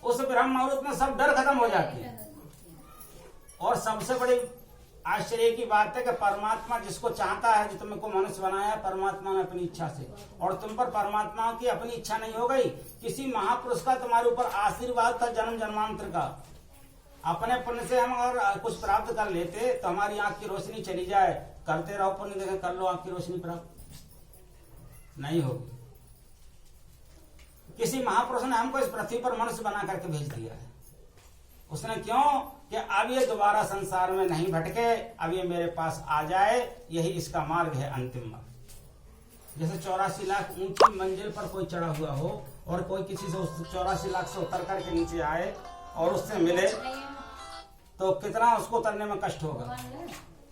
उस ब्रह्म मुहूर्त में सब डर खत्म हो जाती है। और सबसे बड़ी आश्चर्य की बात है कि परमात्मा जिसको चाहता है, जो तुमको मनुष्य बनाया है परमात्मा ने अपनी इच्छा से, और तुम पर परमात्मा की अपनी इच्छा नहीं हो गई, किसी महापुरुष का तुम्हारे ऊपर आशीर्वाद था जन्म जन्मांतर का, अपने पुण्य से हम और कुछ प्राप्त कर लेते तो हमारी आंख की रोशनी चली जाए, करते रहो पुण्य, देखें कर लो आंख की रोशनी प्राप्त नहीं होगी। किसी महापुरुष ने हमको इस पृथ्वी पर मनुष्य बना करके भेज दिया है। उसने क्यों? कि अब ये दोबारा संसार में नहीं भटके, अब ये मेरे पास आ जाए, यही इसका मार्ग है, अंतिम मार्ग। जैसे 84 लाख ऊंची मंजिल पर कोई चढ़ा हुआ हो और कोई किसी से उस 84 लाख से उतर करके नीचे आए और उससे मिले तो कितना उसको उतरने में कष्ट होगा।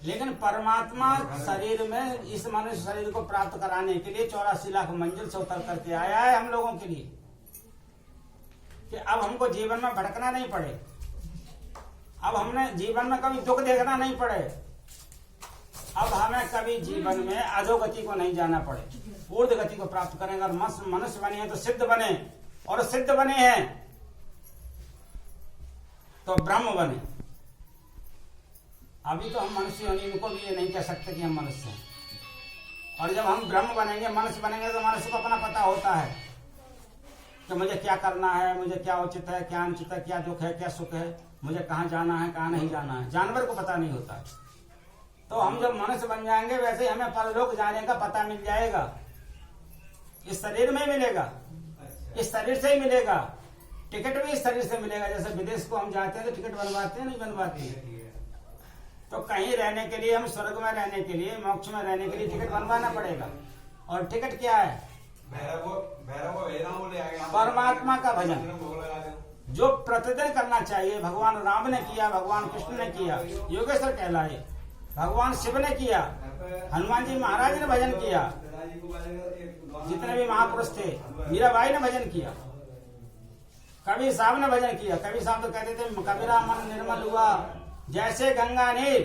लेकिन परमात्मा शरीर में इस मनुष्य शरीर को प्राप्त कराने के लिए 84 लाख मंजिल से उतर करके आया है हम लोगों के लिए, कि अब हमको जीवन में भटकना नहीं पड़े, अब हमने जीवन में कभी दुख देखना नहीं पड़े, अब हमें कभी जीवन में अधोगति को नहीं जाना पड़े, ऊर्ध्व गति को प्राप्त करेंगे। और मनुष्य बने हैं तो सिद्ध बने, और सिद्ध बने हैं तो ब्रह्म बने। अभी तो हम मनुष्य हैं, इनको भी ये नहीं कह सकते कि हम मनुष्य हैं। और जब हम ब्रह्म बनेंगे, मनुष्य बनेंगे, तो मनुष्य को अपना पता होता है कि मुझे क्या करना है, मुझे क्या उचित है, क्या अनुचित है, क्या दुख है, क्या सुख है, मुझे कहाँ जाना है, कहाँ नहीं जाना है। जानवर को पता नहीं होता है। तो हम जब मनुष्य बन जाएंगे वैसे ही हमें परलोक जाने का पता मिल जाएगा। इस शरीर में मिलेगा, इस शरीर से ही मिलेगा, टिकट भी इस शरीर से मिलेगा। जैसे विदेश को हम जाते हैं तो टिकट बनवाते हैं, नहीं बनवाते? तो कहीं रहने के लिए, हम स्वर्ग में रहने के लिए, मोक्ष में रहने के लिए टिकट बनवाना पड़ेगा। और टिकट क्या है? परमात्मा का भजन, जो प्रतिदिन करना चाहिए। भगवान राम ने किया, भगवान कृष्ण ने किया, योगेश्वर कहलाए, भगवान शिव ने किया, हनुमान जी महाराज ने भजन किया, जितने भी महापुरुष थे, मीराबाई ने भजन किया, कबीर साहब ने भजन किया। कबीर साहब तो कहते थे कबीरा मन निर्मल हुआ जैसे गंगा नीर,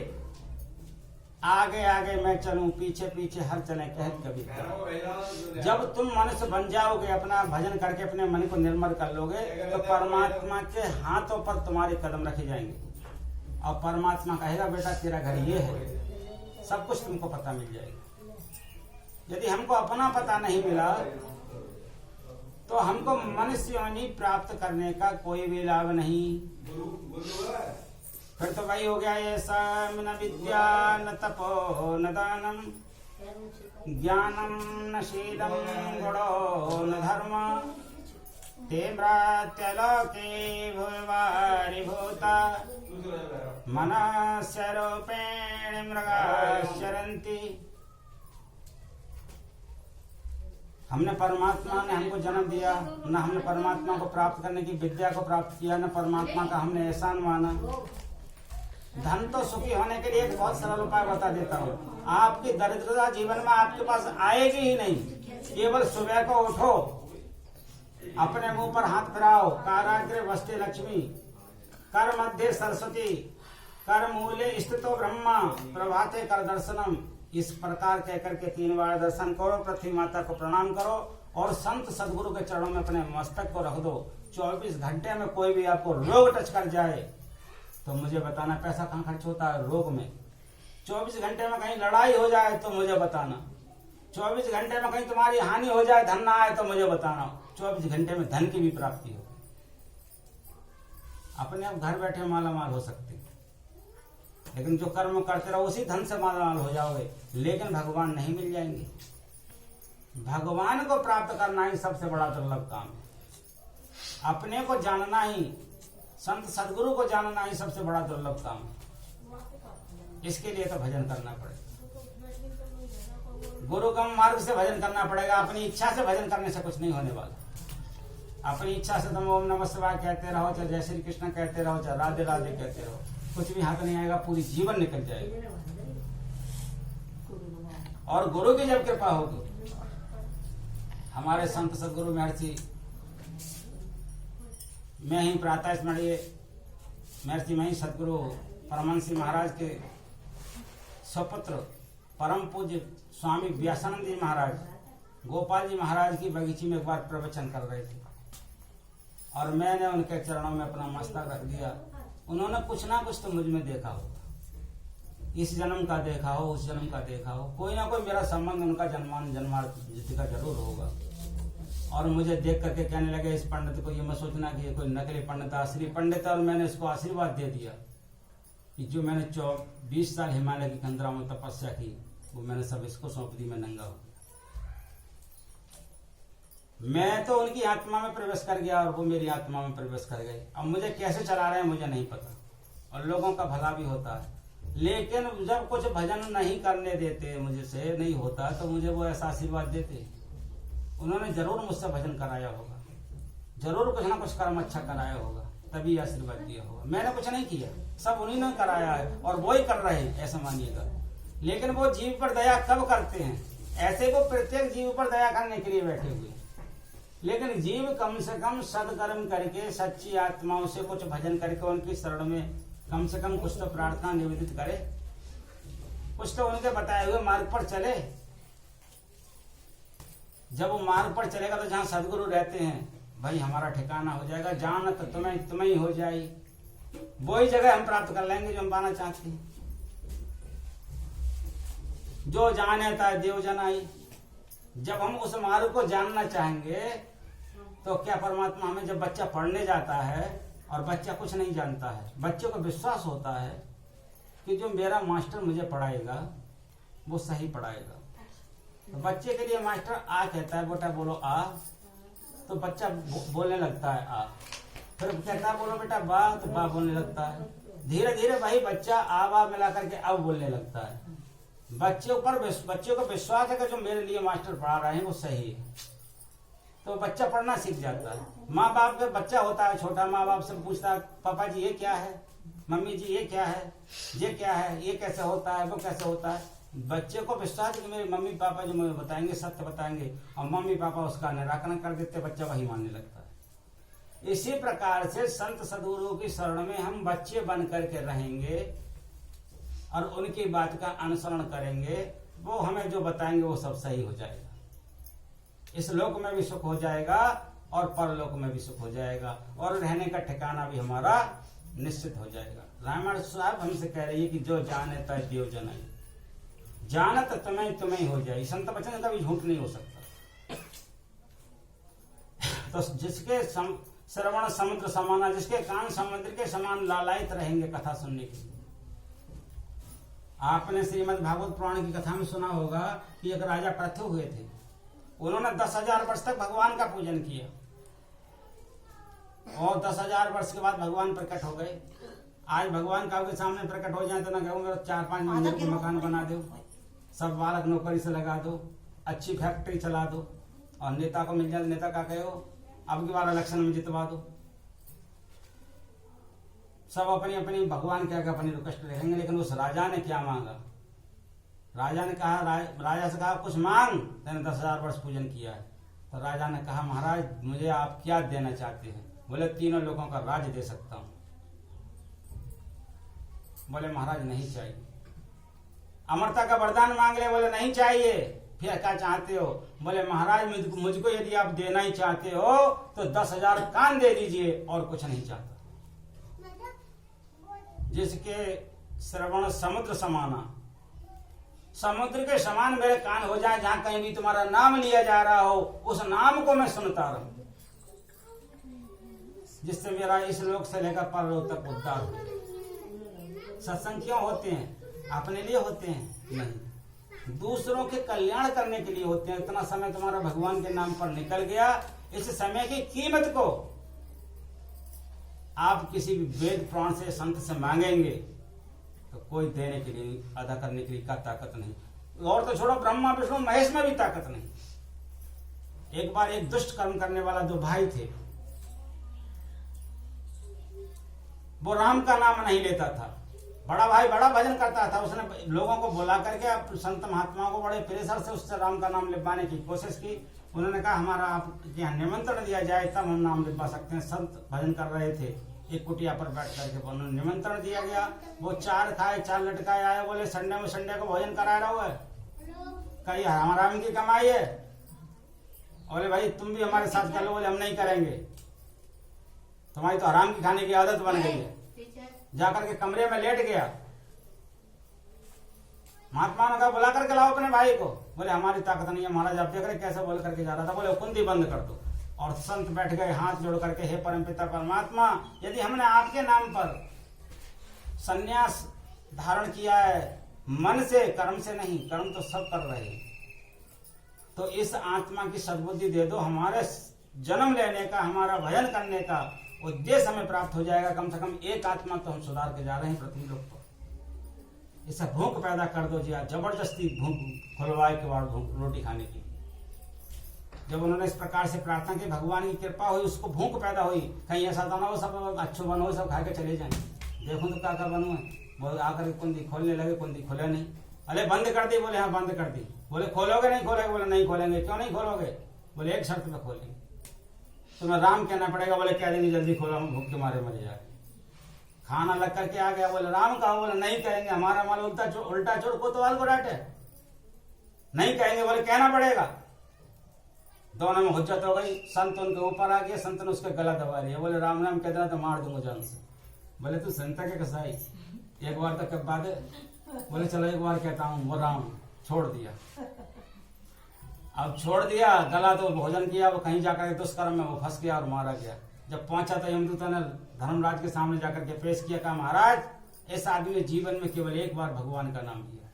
आगे आगे मैं चलूं पीछे पीछे हर चले कहत कबीर। जब तुम मनुष्य बन जाओगे, अपना भजन करके अपने मन को निर्मल कर लोगे, तो परमात्मा के हाथों पर तुम्हारे कदम रखे जाएंगे और परमात्मा कहेगा बेटा तेरा घर ये है, सब कुछ तुमको पता मिल जाएगा। यदि हमको अपना पता नहीं मिला तो हमको मनुष्य योनि प्राप्त करने का कोई भी लाभ नहीं। फिर तो वही हो गया, ये न विद्या न तपो न दानम ज्ञानम न शीलम गुणो न धर्म तेम्रात्यलोके भुवारि भूता मनस्य रूपेण मृगाश्चरन्ति। हमने परमात्मा ने हमको जन्म दिया, न हमने परमात्मा को प्राप्त करने की विद्या को प्राप्त किया, न परमात्मा का हमने एहसान माना। धन तो सुखी होने के लिए एक बहुत सरल उपाय बता देता हूँ। आपकी दरिद्रता जीवन में आपके पास आएगी ही नहीं। केवल सुबह को उठो, अपने मुंह पर हाथ फिराओ, काराग्रे वसते लक्ष्मी, कर मध्य सरस्वती, कर मूले स्थितो ब्रह्मा, प्रभाते कर दर्शनम। इस प्रकार कहकर के 3 बार दर्शन करो, पृथ्वी माता को प्रणाम करो और संत सदगुरु के चरणों में अपने मस्तक को रख दो। 24 घंटे में कोई भी आपको रोग टच कर जाए तो मुझे बताना। पैसा कहाँ खर्च होता है रोग में। 24 घंटे में कहीं लड़ाई हो जाए तो मुझे बताना। 24 घंटे में कहीं तुम्हारी हानि हो जाए, धन ना आए तो मुझे बताना। 24 घंटे में धन की भी प्राप्ति हो, अपने आप घर बैठे माला माल हो सकते। लेकिन जो कर्म करते रहो उसी धन से माला माल हो जाओगे, लेकिन भगवान नहीं मिल जाएंगे। भगवान को प्राप्त करना ही सबसे बड़ा दुर्लभ काम है। अपने को जानना ही, संत सदगुरु को जानना ही सबसे बड़ा दुर्लभ काम है। इसके लिए तो भजन करना पड़ेगा, गुरु का मार्ग से भजन करना पड़ेगा। अपनी इच्छा से भजन करने से कुछ नहीं होने वाला। अपनी इच्छा से तुम ओम नमः शिवाय कहते रहो, चाहे जय श्री कृष्ण कहते रहो, चाहे राधे राधे कहते रहो, कुछ भी हाथ नहीं आएगा, पूरी जीवन निकल जाएगा। और गुरु की जब कृपा होगी, हमारे संत सदगुरु महर्षि में ही प्रातः स्मरणीय महर्षि में ही सदगुरु परमहंस महाराज के सुपुत्र परम पूज्य स्वामी व्यासानंद जी महाराज गोपाल जी महाराज की बगीची में एक बार प्रवचन कर रहे थे। और मैंने उनके चरणों में अपना मस्तक रख दिया। उन्होंने कुछ ना कुछ तो मुझ में देखा होगा, इस जन्म का देखा हो, उस जन्म का देखा हो, कोई ना कोई मेरा संबंध उनका जन्मार्थ का जरूर होगा। और मुझे देख करके कहने लगे, इस पंडित को ये मत सोचना कि ये कोई नकली पंडित, असली पंडित है। और मैंने इसको आशीर्वाद दे दिया कि जो मैंने 20 साल हिमालय की कंदरा में तपस्या की, वो मैंने सब इसको सौंप दी। मैं नंगा हूं, मैं तो उनकी आत्मा में प्रवेश कर गया और वो मेरी आत्मा में प्रवेश कर गए। अब मुझे कैसे चला रहे हैं मुझे नहीं पता, और लोगों का भला भी होता है, लेकिन जब कुछ भजन नहीं करने देते, मुझे से नहीं होता, तो मुझे वो ऐसा आशीर्वाद देते। उन्होंने जरूर मुझसे भजन कराया होगा, जरूर कुछ ना कुछ कर्म अच्छा कराया होगा, तभी आशीर्वाद दिया होगा। मैंने कुछ नहीं किया, सब उन्हीं ने कराया है और वो ही कर रहे हैं, ऐसा मानिएगा। लेकिन वो जीव पर दया कब करते हैं? ऐसे वो प्रत्येक जीव पर दया करने के लिए बैठे हुए। लेकिन जीव कम से कम सदकर्म करके, सच्ची आत्माओं से कुछ भजन करके उनकी शरण में कम से कम कुछ तो प्रार्थना निवेदित करे, कुछ तो उनके बताए हुए मार्ग पर चले। जब वो मार्ग पर चलेगा तो जहाँ सदगुरु रहते हैं, भाई हमारा ठिकाना हो जाएगा। जानत तुम्हें ही हो जाए, वही जगह हम प्राप्त कर लेंगे जो हम पाना चाहते हैं। जो जाने ता देव जनाई। जब हम उस मार्ग को जानना चाहेंगे तो क्या परमात्मा हमें, जब बच्चा पढ़ने जाता है और बच्चा कुछ नहीं जानता है, बच्चे को विश्वास होता है कि जो मेरा मास्टर मुझे पढ़ाएगा वो सही पढ़ाएगा, तो बच्चे के लिए मास्टर आ कहता है, बेटा बोलो आ, तो बच्चा बोलने लगता है आ। फिर कहता है बोलो बेटा बा, तो बा बोलने लगता है। धीरे धीरे वही बच्चा आ बा मिला करके अब बोलने लगता है। बच्चे को विश्वास है कि जो मेरे लिए मास्टर पढ़ा रहे हैं वो सही है, तो बच्चा पढ़ना सीख जाता है। माँ बाप का बच्चा होता है छोटा, माँ बाप से पूछता है, पापा जी ये क्या है, मम्मी जी ये क्या है, ये क्या है, ये कैसे होता है, वो कैसे होता है। बच्चे को विश्वास है कि मेरे मम्मी पापा जो मुझे बताएंगे सत्य बताएंगे, और मम्मी पापा उसका निराकरण कर देते, बच्चा वही मानने लगता है। इसी प्रकार से संत सद्गुरुओं की शरण में हम बच्चे बन करके रहेंगे और उनकी बात का अनुसरण करेंगे, वो हमें जो बताएंगे वो सब सही हो जाएगा। इस लोक में भी सुख हो जाएगा और परलोक में भी सुख हो जाएगा, और रहने का ठिकाना भी हमारा निश्चित हो जाएगा। रामायण साहब हमसे कह रही है कि जो जाने तय देव जनाई। जानत तुम्हें हो जाए, संत वचन कभी झूठ नहीं हो सकता। तो जिसके श्रवण समुद्र समाना, जिसके कान समुद्र के समान लालायित रहेंगे कथा सुनने के लिए। आपने श्रीमद् भागवत पुराण की कथा में सुना होगा कि एक राजा पृथु हुए थे, उन्होंने 10,000 वर्ष तक भगवान का पूजन किया, और 10,000 वर्ष के बाद भगवान प्रकट हो गए। आज भगवान का आपके सामने प्रकट हो जाए तो ना कहूँ मेरा 4-5 मंदिर को मकान बना दो, सब बालक नौकरी से लगा दो, अच्छी फैक्ट्री चला दो, और नेता को मिल जाए, नेता का कहो अब की बार इलेक्शन में जितवा दो। सब अपनी अपनी भगवान क्या अपनी रिक्वेस्ट रखेंगे। लेकिन उस राजा ने क्या मांगा? राजा ने कहा, राजा से कहा कुछ मांग, मैंने 10,000 वर्ष पूजन किया है। तो राजा ने कहा महाराज मुझे आप क्या देना चाहते हैं? बोले 3 लोगों का राज दे सकता हूं। बोले महाराज नहीं चाहिए। अमरता का वरदान मांग ले, बोले नहीं चाहिए। फिर क्या चाहते हो? बोले महाराज मुझको यदि आप देना ही चाहते हो तो 10,000 कान दे दीजिए, और कुछ नहीं चाहता। जिसके श्रवण समुद्र समाना, समुद्र के समान मेरे कान हो जाए, जहां कहीं भी तुम्हारा नाम लिया जा रहा हो उस नाम को मैं सुनता रहूं, जिससे मेरा इस लोक से लेकर परलोक तक उद्धार हो। सत्संग क्यों होते हैं? अपने लिए होते हैं? नहीं, दूसरों के कल्याण करने के लिए होते हैं। इतना समय तुम्हारा भगवान के नाम पर निकल गया, इस समय की कीमत को आप किसी भी वेद पुराण से, संत से मांगेंगे तो कोई देने के लिए, अदा करने के लिए का ताकत नहीं। और तो छोड़ो, ब्रह्मा विष्णु महेश में भी ताकत नहीं। एक बार एक दुष्ट कर्म करने वाला 2 भाई थे, वो राम का नाम नहीं लेता था। बड़ा भाई बड़ा भजन करता था, उसने लोगों को बुला करके, संत महात्माओं को बड़े प्रेशर से उससे राम का नाम लिखवाने की कोशिश की। उन्होंने कहा हमारा आपके यहाँ निमंत्रण दिया जाए तब हम नाम लिखवा सकते हैं। संत भजन कर रहे थे, एक कुटिया पर बैठ करके उन्होंने निमंत्रण दिया गया। वो 4 खाए 4 लटकाए आए, बोले संडे को भोजन करा रहा हुआ है, कहीं हराम की कमाई है। बोले भाई तुम भी हमारे साथ कर लो। बोले हम नहीं करेंगे। तुम्हारी तो हराम की खाने की आदत बन गई है। जाकर के कमरे में लेट गया। महात्मा ने कहा बुला करके लाओ अपने भाई को। बोले हमारी ताकत नहीं है महाराज, आप देख रहे कैसे बोल करके जा रहा था। बोले कुंडी बंद कर दो। और संत बैठ गए हाथ जोड़ करके, हे परमपिता परमात्मा, यदि हमने आपके नाम पर संन्यास धारण किया है, मन से कर्म से नहीं, कर्म तो सब कर रहे हैं, तो इस आत्मा की सद्बुद्धि दे दो। हमारे जन्म लेने का, हमारा भजन करने का उद्देश्य हमें प्राप्त हो जाएगा। कम से कम एक आत्मा तो हम सुधार के जा रहे हैं पृथ्वी लोक पर। इसे भूख पैदा कर दो जी, जबरदस्ती भूख खुलवाए के बाद भूख रोटी खाने की। जब उन्होंने इस प्रकार से प्रार्थना की, भगवान की कृपा हुई, उसको भूख पैदा हुई। कहीं ऐसा था ना वो सब अच्छो बनो, सब खा के चले जाए, देखो तो क्या बनू है। बोले आकर कुंडी खोलने लगे, कुंडी खोले नहीं। अरे बंद कर दी। बोले हाँ बंद कर दी। बोले खोलोगे नहीं खोलोगे? बोले नहीं खोलेंगे। क्यों नहीं खोलोगे? बोले एक शर्त पे खोलेंगे, तुम्हें राम कहना पड़ेगा। बोले कह देंगे जल्दी खोलो, हम भूख के मारे मर जाए। खाना लग करके आ गया। बोले राम कहा? बोले नहीं कहेंगे, हमारा माल उल्टा चोर कोतवाल को डांटे, नहीं कहेंगे। बोले कहना पड़ेगा। दोनों में हुज्जत हो गई। संत उनके ऊपर आ गया, संत ने उसका गला दबा लिया। बोले राम नाम कहता तो मार दूंगा जान से। बोले तू संत के कसाई, एक बार तो कब बात है? बोले चलो एक बार कहता हूँ, वो राम छोड़ दिया। अब छोड़ दिया, गला तो भोजन किया, वो कहीं जाकर दुष्कर्म में वो फंस गया और मारा गया। जब पहुंचा तो यमदूत ने धर्मराज के सामने जाकर के पेश किया, कहा महाराज इस आदमी ने जीवन में केवल एक बार भगवान का नाम लिया है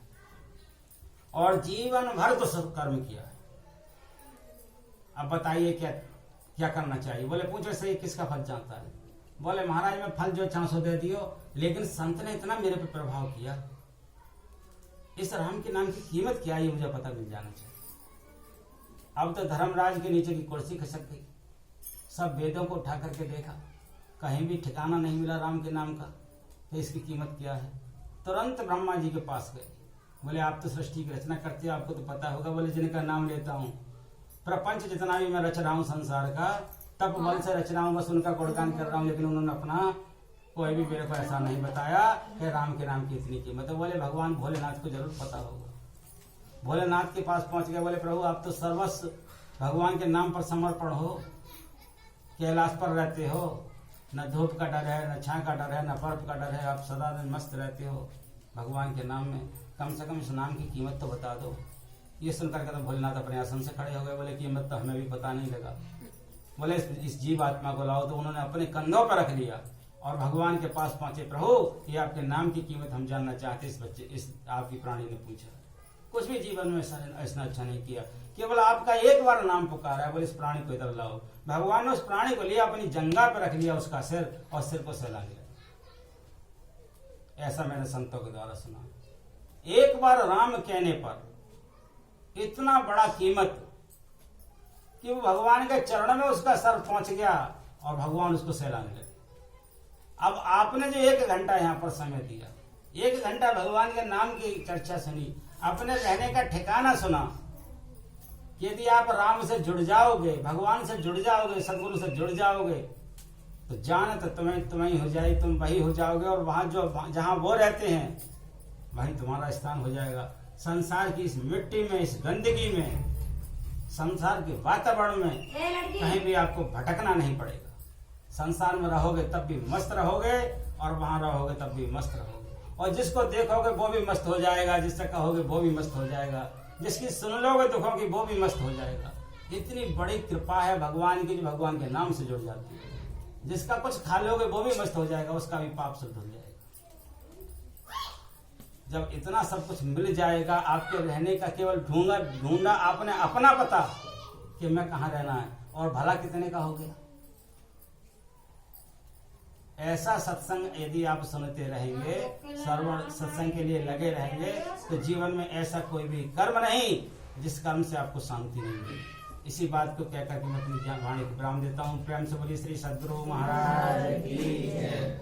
और जीवन भर तो सब कर्म किया है। अब बताइए क्या क्या करना चाहिए? बोले पूछो सही किसका फल जानता है? बोले महाराज मैं फल जो चाह सो दे दियो, लेकिन संत ने इतना मेरे पे प्रभाव किया, इस राम के नाम की कीमत क्या है ये मुझे पता मिल जाना चाहिए। अब तो धर्मराज के नीचे की कुर्सी खसक गई। सब वेदों को उठा करके देखा, कहीं भी ठिकाना नहीं मिला राम के नाम का, तो इसकी कीमत क्या है? तुरंत ब्रह्मा जी के पास गए। बोले आप तो सृष्टि की रचना करते हो, आपको तो पता होगा। बोले जिनका नाम लेता हूँ, प्रपंच जितना भी मैं रच रहा हूँ संसार का, तप बल से रच रहा हूँ, बस उनका गुणगान कर रहा हूँ, लेकिन उन्होंने अपना कोई भी मेरे को ऐसा नहीं बताया कि राम के नाम की इतनी कीमत है। बोले भगवान भोलेनाथ को जरूर पता होगा। भोलेनाथ के पास पहुंच गए। बोले प्रभु आप तो सर्वस्व भगवान के नाम पर समर्पण हो, कैलाश पर रहते हो, न धूप का डर है, न छां का डर है, न पर्व का डर है, आप सदा दिन मस्त रहते हो भगवान के नाम में, कम से कम इस नाम की कीमत तो बता दो। ये सुनकर के तो भोलेनाथ अपने आसन से खड़े हो गए। बोले कीमत तो हमें भी पता नहीं लगा। बोले इस जीव आत्मा को लाओ। तो उन्होंने अपने कंधों पर रख लिया और भगवान के पास पहुंचे। प्रभु ये आपके नाम की कीमत हम जानना चाहते। इस आपकी प्राणी ने पूछा। कुछ भी जीवन में ऐसा अच्छा नहीं किया, केवल आपका एक बार नाम पुकारा है। बोले इस प्राणी को इधर लाओ। भगवान ने उस प्राणी को लिया, अपनी जंघा पर रख लिया उसका सिर, और सिर को सहला लिया। ऐसा मैंने संतों के द्वारा सुना। एक बार राम कहने पर इतना बड़ा कीमत कि वो भगवान के चरण में उसका सर पहुंच गया और भगवान उसको सहलाने लगे। अब आपने जो 1 घंटा यहाँ पर समय दिया, 1 घंटा भगवान के नाम की चर्चा सुनी, अपने रहने का ठिकाना सुना। यदि आप राम से जुड़ जाओगे, भगवान से जुड़ जाओगे, सदगुरु से जुड़ जाओगे, तो जान तो तुम्हें हो जाए, तुम वही हो जाओगे। और वहां जहां वो रहते हैं वहीं तुम्हारा स्थान हो जाएगा। संसार की इस मिट्टी में, इस गंदगी में, संसार के वातावरण में कहीं भी आपको भटकना नहीं पड़ेगा। संसार में रहोगे तब भी मस्त रहोगे, और वहां रहोगे तब भी मस्त रहोगे। और जिसको देखोगे वो भी मस्त हो जाएगा, जिससे कहोगे वो भी मस्त हो जाएगा, जिसकी सुन लोगे दुखों की वो भी मस्त हो जाएगा। इतनी बड़ी कृपा है भगवान की, जो भगवान के नाम से जुड़ जाती है। जिसका कुछ खा लोगे वो भी मस्त हो जाएगा, उसका भी पाप शुद्ध हो जाएगा। जब इतना सब कुछ मिल जाएगा, आपके रहने का केवल ढूंढा आपने अपना पता कि मैं कहाँ रहना है, और भला कितने का हो गया। ऐसा सत्संग यदि आप सुनते रहेंगे, सर्व सत्संग के लिए लगे रहेंगे, तो जीवन में ऐसा कोई भी कर्म नहीं जिस कर्म से आपको शांति नहीं मिलेगी। इसी बात को कहकर के मैं अपनी वाणी को विराम देता हूँ। प्रेम से बोलिए श्री सद्गुरु महाराज की जय।